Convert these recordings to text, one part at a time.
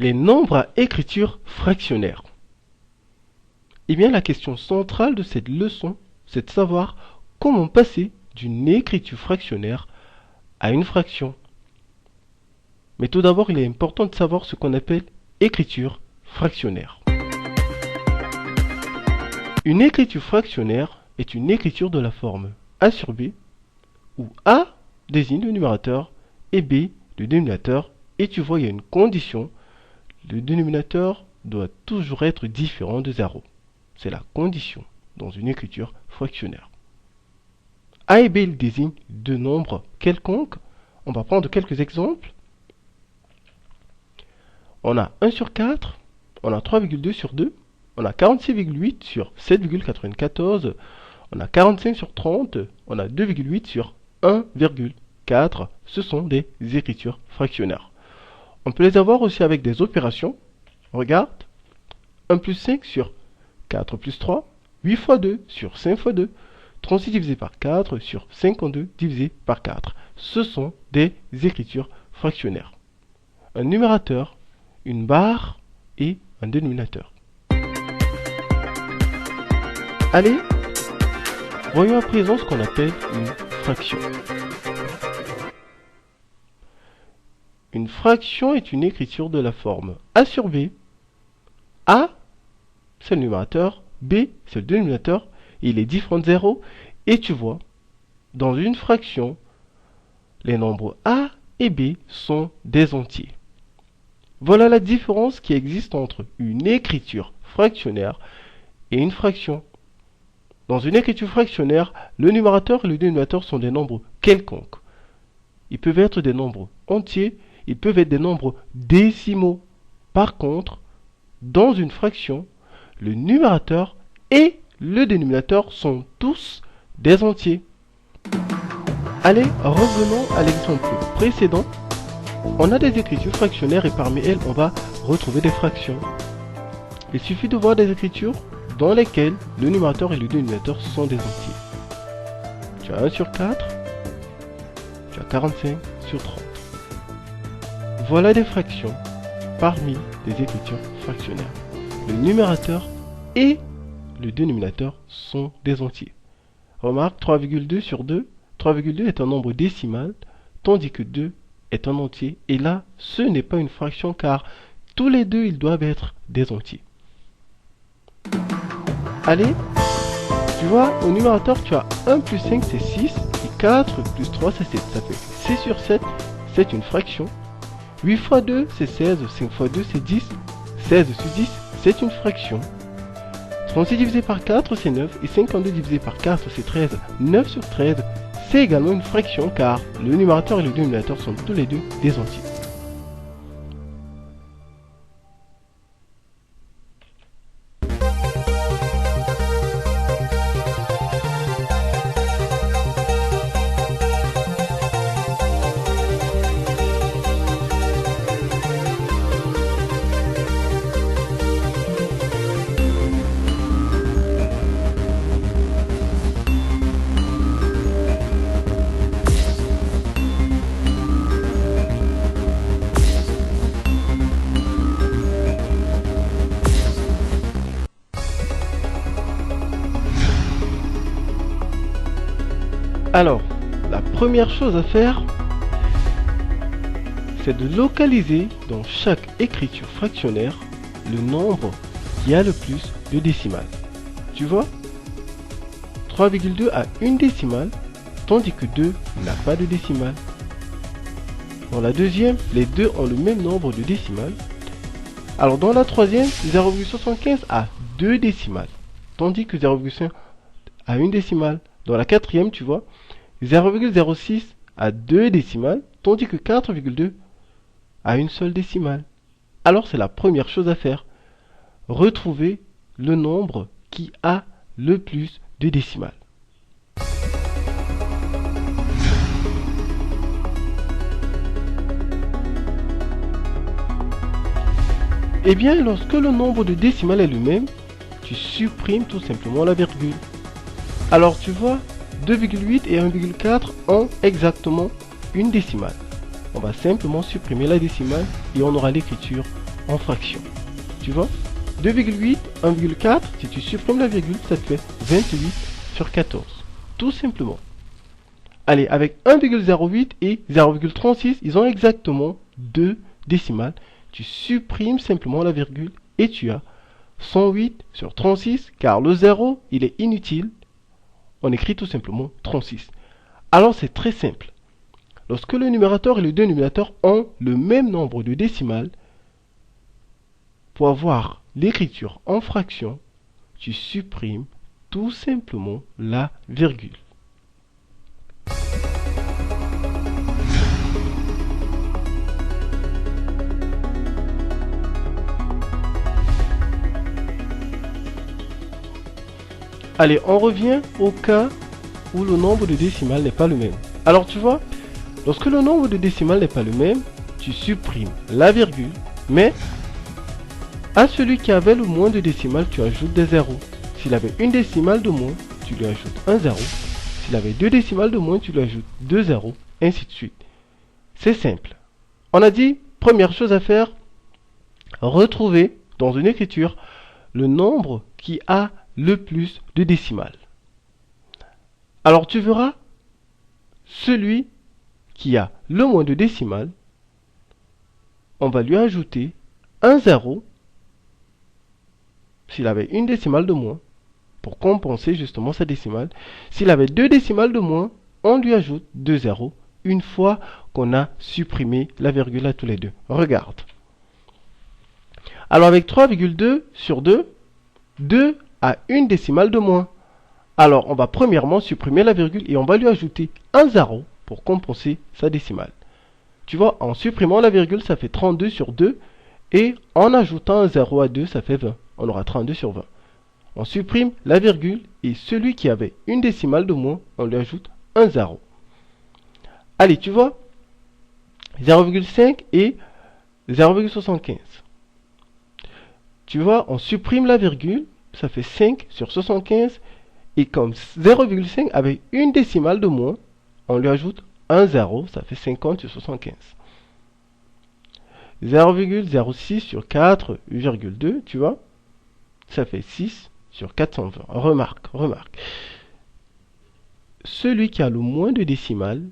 Les nombres à écriture fractionnaire. Eh bien, la question centrale de cette leçon, c'est de savoir comment passer d'une écriture fractionnaire à une fraction. Mais tout d'abord, il est important de savoir ce qu'on appelle écriture fractionnaire. Une écriture fractionnaire est une écriture de la forme A sur B, où A désigne le numérateur et B le dénominateur. Et tu vois, il y a une condition. Le dénominateur doit toujours être différent de 0. C'est la condition dans une écriture fractionnaire. A et B ils désignent deux nombres quelconques. On va prendre quelques exemples. On a 1 sur 4, on a 3,2 sur 2, on a 46,8 sur 7,94, on a 45 sur 30, on a 2,8 sur 1,4. Ce sont des écritures fractionnaires. On peut les avoir aussi avec des opérations. Regarde. 1 plus 5 sur 4 plus 3. 8 fois 2 sur 5 fois 2. 36 divisé par 4 sur 52 divisé par 4. Ce sont des écritures fractionnaires. Un numérateur, une barre et un dénominateur. Allez, voyons à présent ce qu'on appelle une fraction. Une fraction est une écriture de la forme A sur B. A, c'est le numérateur, B, c'est le dénominateur, et il est différent de 0. Et tu vois, dans une fraction, les nombres A et B sont des entiers. Voilà la différence qui existe entre une écriture fractionnaire et une fraction. Dans une écriture fractionnaire, le numérateur et le dénominateur sont des nombres quelconques. Ils peuvent être des nombres entiers, ils peuvent être des nombres décimaux. Par contre, dans une fraction, le numérateur et le dénominateur sont tous des entiers. Allez, revenons à l'exemple précédent. On a des écritures fractionnaires et parmi elles, on va retrouver des fractions. Il suffit de voir des écritures dans lesquelles le numérateur et le dénominateur sont des entiers. Tu as 1 sur 4, tu as 45 sur 30. Voilà des fractions parmi les écritures fractionnaires. Le numérateur et le dénominateur sont des entiers. Remarque, 3,2 sur 2. 3,2 est un nombre décimal, tandis que 2 est un entier. Et là, ce n'est pas une fraction car tous les deux, ils doivent être des entiers. Allez, tu vois, au numérateur, tu as 1 plus 5, c'est 6. Et 4 plus 3, c'est 7. Ça fait 6 sur 7, c'est une fraction. 8 fois 2, c'est 16. 5 fois 2, c'est 10. 16 sur 10, c'est une fraction. 36 divisé par 4, c'est 9. Et 52 divisé par 4, c'est 13. 9 sur 13, c'est également une fraction car le numérateur et le dénominateur sont tous les deux des entiers. Alors, la première chose à faire, c'est de localiser dans chaque écriture fractionnaire le nombre qui a le plus de décimales. Tu vois, 3,2 a une décimale, tandis que 2 n'a pas de décimale. Dans la deuxième, les deux ont le même nombre de décimales. Alors dans la troisième, 0,75 a deux décimales, tandis que 0,5 a une décimale. Dans la quatrième, tu vois, 0,06 a deux décimales, tandis que 4,2 a une seule décimale. Alors c'est la première chose à faire. Retrouver le nombre qui a le plus de décimales. Eh bien, lorsque le nombre de décimales est le même, tu supprimes tout simplement la virgule. Alors tu vois, 2,8 et 1,4 ont exactement une décimale. On va simplement supprimer la décimale et on aura l'écriture en fraction. Tu vois? 2,8, 1,4, si tu supprimes la virgule, ça te fait 28 sur 14. Tout simplement. Allez, avec 1,08 et 0,36, ils ont exactement 2 décimales. Tu supprimes simplement la virgule et tu as 108 sur 36, car le 0, il est inutile. On écrit tout simplement 36. Alors c'est très simple. Lorsque le numérateur et le dénominateur ont le même nombre de décimales, pour avoir l'écriture en fraction, tu supprimes tout simplement la virgule. Allez, on revient au cas où le nombre de décimales n'est pas le même. Alors tu vois, lorsque le nombre de décimales n'est pas le même, tu supprimes la virgule, mais à celui qui avait le moins de décimales, tu ajoutes des zéros. S'il avait une décimale de moins, tu lui ajoutes un zéro. S'il avait deux décimales de moins, tu lui ajoutes deux zéros, ainsi de suite. C'est simple. On a dit, première chose à faire, retrouver dans une écriture le nombre qui a le plus de décimales. Alors tu verras, celui qui a le moins de décimales, on va lui ajouter un zéro s'il avait une décimale de moins, pour compenser justement sa décimale. S'il avait deux décimales de moins, on lui ajoute deux zéros une fois qu'on a supprimé la virgule à tous les deux. Regarde. Alors avec 3,2 sur 2, 2 a une décimale de moins. Alors on va premièrement supprimer la virgule et on va lui ajouter un zéro pour compenser sa décimale. Tu vois, en supprimant la virgule, ça fait 32 sur 2. Et en ajoutant un 0 à 2, ça fait 20. On aura 32 sur 20. On supprime la virgule et celui qui avait une décimale de moins, on lui ajoute un 0. Allez, tu vois, 0,5 et 0,75. Tu vois, on supprime la virgule, ça fait 5 sur 75. Et comme 0,5 avait une décimale de moins, on lui ajoute un 0, ça fait 50 sur 75. 0,06 sur 4,2, tu vois, ça fait 6 sur 420. Remarque. Celui qui a le moins de décimales,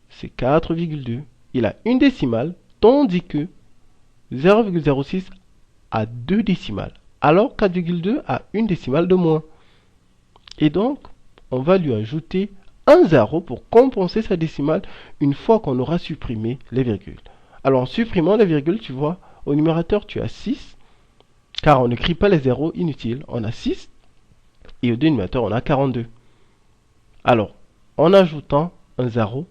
c'est 4,2. Il a une décimale, tandis que 0,06 a deux décimales. Alors 4,2 a une décimale de moins. Et donc, on va lui ajouter un 0 pour compenser sa décimale une fois qu'on aura supprimé les virgules. Alors, en supprimant les virgules, tu vois, au numérateur, tu as 6, car on n'écrit pas les zéros inutiles. On a 6, et au dénominateur, on a 42. Alors, en ajoutant un 0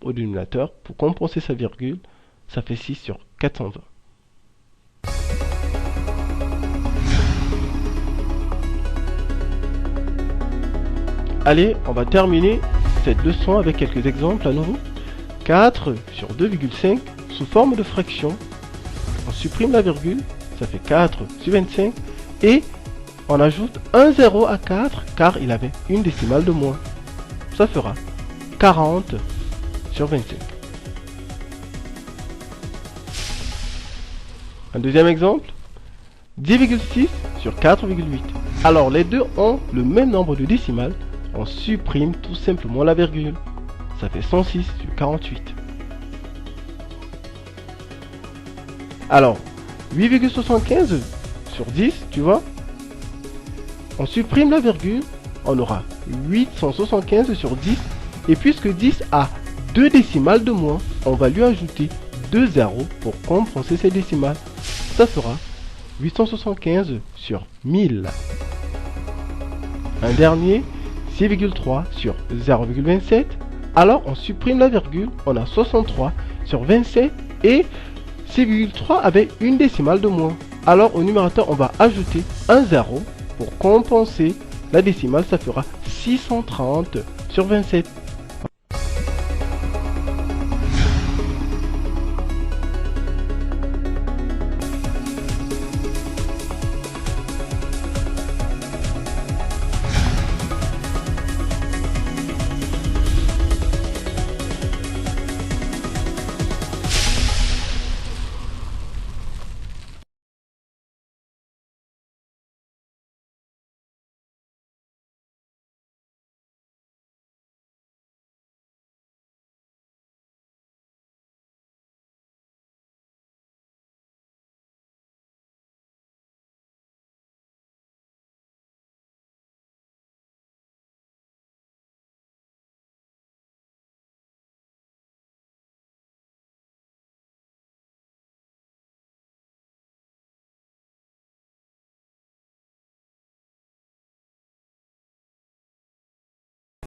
au dénominateur, pour compenser sa virgule, ça fait 6 sur 420. Allez, on va terminer cette leçon avec quelques exemples à nouveau. 4 sur 2,5 sous forme de fraction. On supprime la virgule, ça fait 4 sur 25. Et on ajoute un 0 à 4 car il avait une décimale de moins. Ça fera 40 sur 25. Un deuxième exemple, 10,6 sur 4,8. Alors les deux ont le même nombre de décimales. On supprime tout simplement la virgule. Ça fait 106 sur 48. Alors, 8,75 sur 10, tu vois, on supprime la virgule, on aura 875 sur 10. Et puisque 10 a deux décimales de moins, on va lui ajouter 2 zéros pour compenser ces décimales. Ça fera 875 sur 1000. Un dernier, 6,3 sur 0,27. Alors on supprime la virgule, on a 63 sur 27 et 6,3 avait une décimale de moins. Alors au numérateur on va ajouter un 0 pour compenser la décimale, ça fera 630 sur 27.